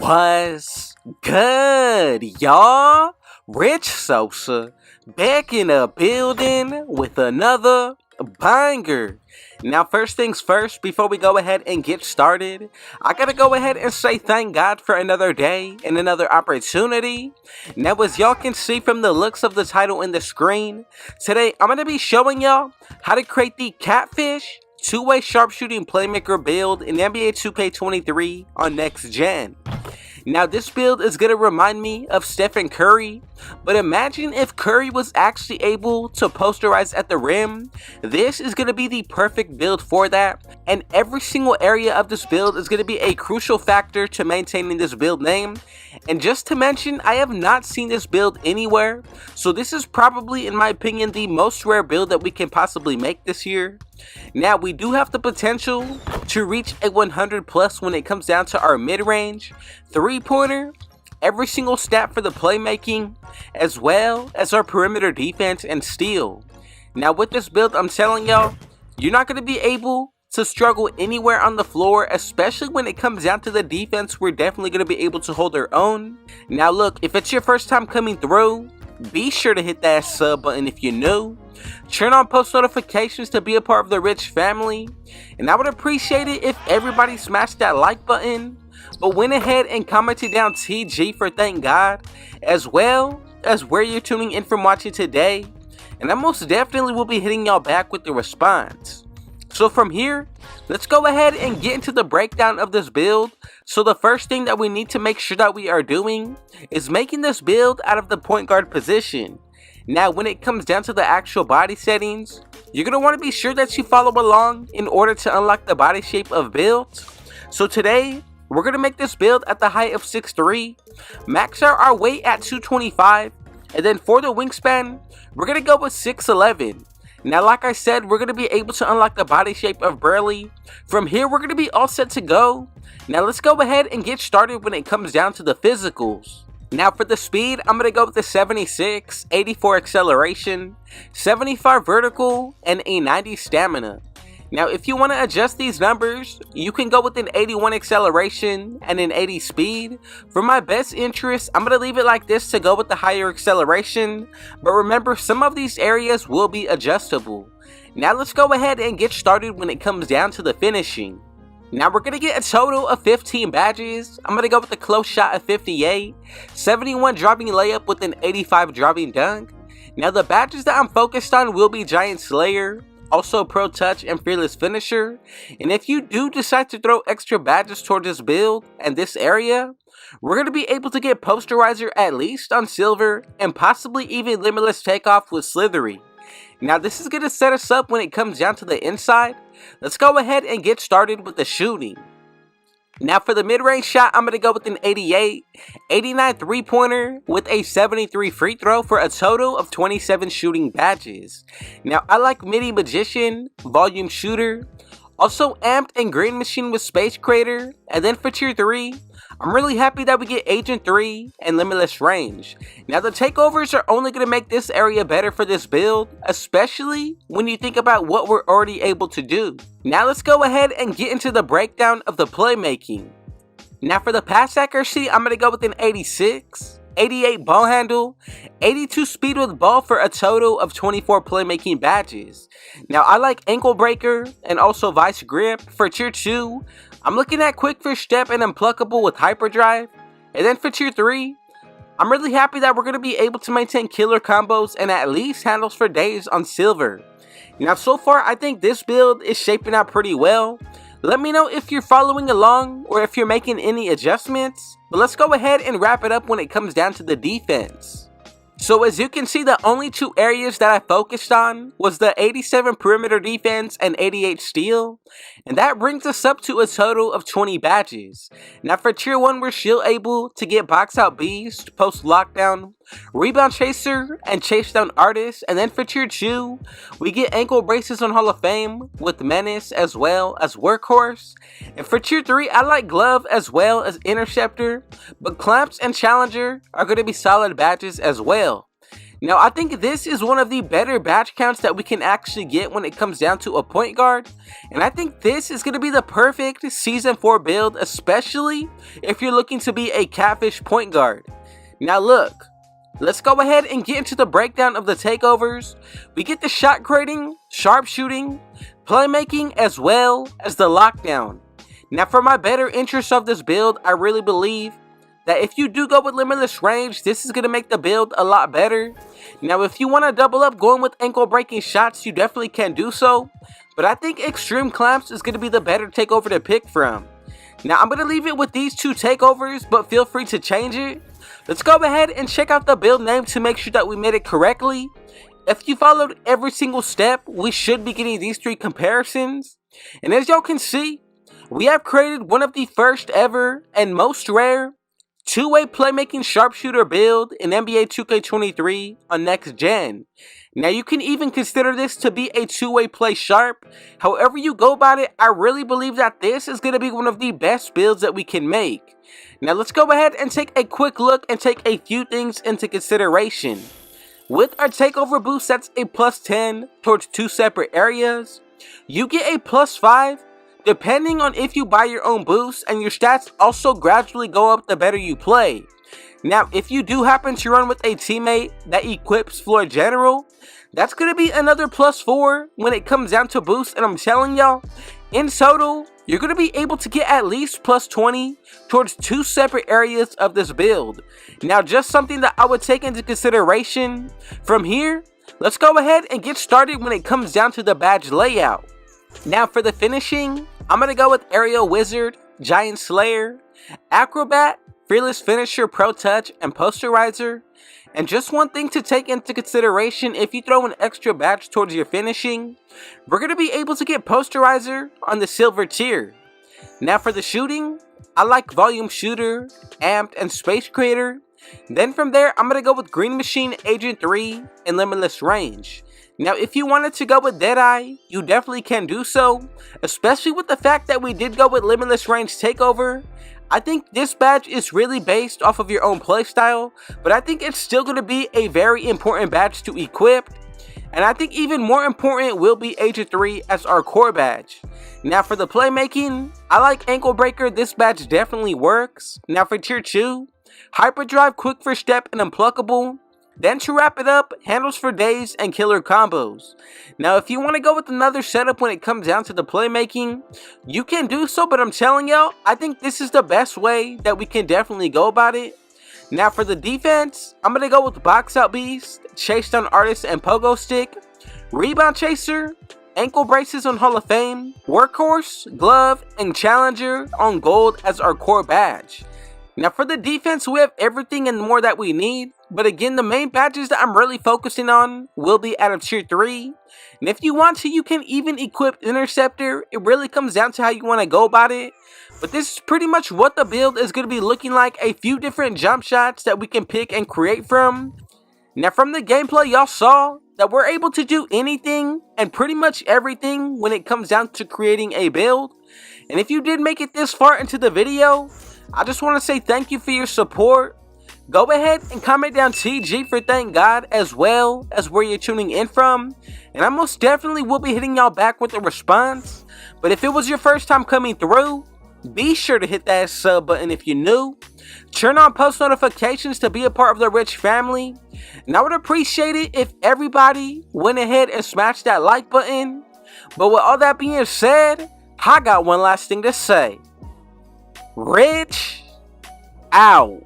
What's good, y'all? Rich Sosa back in the building with another banger. Now, first things first, before we go ahead and get started, I gotta go ahead and say thank God for another day and another opportunity. Now, as y'all can see from the looks of the title in the screen, today I'm gonna be showing y'all how to create the Catfish two-way sharpshooting playmaker build in NBA 2K23 on next gen. Now, this build is going to remind me of Stephen Curry, but imagine if Curry was actually able to posterize at the rim. This is going to be the perfect build for that, and every single area of this build is going to be a crucial factor to maintaining this build name. And just to mention, I have not seen this build anywhere, so this is probably, in my opinion, the most rare build that we can possibly make this year. Now, we do have the potential to reach a 100 plus when it comes down to our mid-range, three-pointer, every single stat for the playmaking, as well as our perimeter defense and steal. Now, with this build, I'm telling y'all, you're not going to be able to struggle anywhere on the floor, especially when it comes down to the defense. We're definitely going to be able to hold our own. Now, look, if it's your first time coming through, be sure to hit that sub button if you're new. Turn on post notifications to be a part of the Rich family. And I would appreciate it if everybody smashed that like button, but went ahead and commented down TG for thank God, as well as where you're tuning in from watching today. And I most definitely will be hitting y'all back with the response. So from here, let's go ahead and get into the breakdown of this build. So the first thing that we need to make sure that we are doing is making this build out of the point guard position. Now, when it comes down to the actual body settings, you're going to want to be sure that you follow along in order to unlock the body shape of builds. So today, we're going to make this build at the height of 6'3", max out our weight at 225, and then for the wingspan, we're going to go with 6'11". Now, like I said, we're going to be able to unlock the body shape of Burley. From here, we're going to be all set to go. Now, let's go ahead and get started when it comes down to the physicals. Now, for the speed, I'm going to go with the 76, 84 acceleration, 75 vertical, and a 90 stamina. Now, if you want to adjust these numbers, you can go with an 81 acceleration and an 80 speed. For my best interest, I'm going to leave it like this to go with the higher acceleration. But remember, some of these areas will be adjustable. Now, let's go ahead and get started when it comes down to the finishing. Now, we're going to get a total of 15 badges. I'm going to go with a close shot of 58, 71 driving layup with an 85 driving dunk. Now, the badges that I'm focused on will be Giant Slayer, also Pro Touch and Fearless Finisher. And if you do decide to throw extra badges towards this build and this area, we're going to be able to get Posterizer at least on Silver and possibly even Limitless Takeoff with Slithery. Now, this is going to set us up when it comes down to the inside. Let's go ahead and get started with the shooting. Now, for the mid-range shot, I'm going to go with an 88, 89 three-pointer with a 73 free throw for a total of 27 shooting badges. Now, I like Midi Magician, Volume Shooter, also Amped and Green Machine with Space Creator, and then for tier 3, I'm really happy that we get Agent 3 and Limitless Range. Now, the Takeovers are only going to make this area better for this build, especially when you think about what we're already able to do. Now, let's go ahead and get into the breakdown of the playmaking. Now, for the pass accuracy, I'm going to go with an 86, 88 ball handle, 82 speed with ball for a total of 24 playmaking badges. Now, I like ankle breaker and also vice grip. For tier 2, I'm looking at quick first step and unpluckable with hyperdrive. And then for tier 3, I'm really happy that we're going to be able to maintain killer combos and at least handles for days on Silver. Now, so far, I think this build is shaping out pretty well. Let me know if you're following along or if you're making any adjustments. But let's go ahead and wrap it up when it comes down to the defense. So as you can see, the only two areas that I focused on was the 87 perimeter defense and 88 steal. And that brings us up to a total of 20 badges. Now for tier 1, we're still able to get Box Out Beast, Post Lockdown, Rebound Chaser, and Chase Down Artist. And then for tier 2, we get ankle braces on Hall of Fame with Menace as well as Workhorse. And for tier 3, I like Glove as well as Interceptor, but Clamps and Challenger are going to be solid badges as well. Now, I think this is one of the better badge counts that we can actually get when it comes down to a point guard. And I think this is going to be the perfect Season 4 build, especially if you're looking to be a catfish point guard. Now look, let's go ahead and get into the breakdown of the takeovers. We get the shot creating, sharpshooting, playmaking, as well as the lockdown. Now for my better interest of this build, I really believe that if you do go with limitless range, this is going to make the build a lot better. Now if you want to double up going with ankle breaking shots, you definitely can do so. But I think extreme clamps is going to be the better takeover to pick from. Now I'm going to leave it with these two takeovers, but feel free to change it. Let's go ahead and check out the build name to make sure that we made it correctly. If you followed every single step, we should be getting these three comparisons. And as y'all can see, we have created one of the first ever and most rare two-way playmaking sharpshooter build in NBA 2K23 on next gen. Now you can even consider this to be a two-way play sharp. However you go about it, I really believe that this is going to be one of the best builds that we can make. Now let's go ahead and take a quick look and take a few things into consideration. With our takeover boost, that's a plus 10 towards two separate areas. You get a plus 5 depending on if you buy your own boost, and your stats also gradually go up the better you play. Now if you do happen to run with a teammate that equips floor general, that's going to be another plus 4 when it comes down to boost. And I'm telling y'all, in total, you're going to be able to get at least plus 20 towards two separate areas of this build. Now just something that I would take into consideration. From here, let's go ahead and get started when it comes down to the badge layout. Now for the finishing, I'm going to go with Aerial Wizard, Giant Slayer, Acrobat, Fearless Finisher, Pro Touch, and Posterizer. And just one thing to take into consideration, if you throw an extra badge towards your finishing, we're going to be able to get Posterizer on the silver tier. Now for the shooting, I like Volume Shooter, Amped, and Space Creator. Then from there, I'm going to go with Green Machine, Agent 3, and Limitless Range. Now if you wanted to go with Deadeye, you definitely can do so, especially with the fact that we did go with Limitless Range Takeover. I think this badge is really based off of your own playstyle, but I think it's still going to be a very important badge to equip. And I think even more important will be Agent 3 as our core badge. Now for the playmaking, I like Ankle Breaker. This badge definitely works. Now for tier 2, Hyperdrive, Quick First Step, and Unpluckable. Then to wrap it up, Handles for Days and Killer Combos. Now if you want to go with another setup when it comes down to the playmaking, you can do so, but I'm telling y'all, I think this is the best way that we can definitely go about it. Now for the defense, I'm going to go with Box Out Beast, Chase Down Artist, and Pogo Stick, Rebound Chaser, Ankle Braces on Hall of Fame, Workhorse, Glove, and Challenger on Gold as our core badge. Now for the defense, we have everything and more that we need. But again, the main badges that I'm really focusing on will be out of tier 3. And if you want to, you can even equip Interceptor. It really comes down to how you want to go about it. But this is pretty much what the build is going to be looking like. A few different jump shots that we can pick and create from. Now from the gameplay, y'all saw that we're able to do anything and pretty much everything when it comes down to creating a build. And if you did make it this far into the video, I just want to say thank you for your support. Go ahead and comment down TG for thank God, as well as where you're tuning in from. And I most definitely will be hitting y'all back with a response. But if it was your first time coming through, be sure to hit that sub button if you're new. Turn on post notifications to be a part of the Rich family. And I would appreciate it if everybody went ahead and smashed that like button. But with all that being said, I got one last thing to say. Rich out.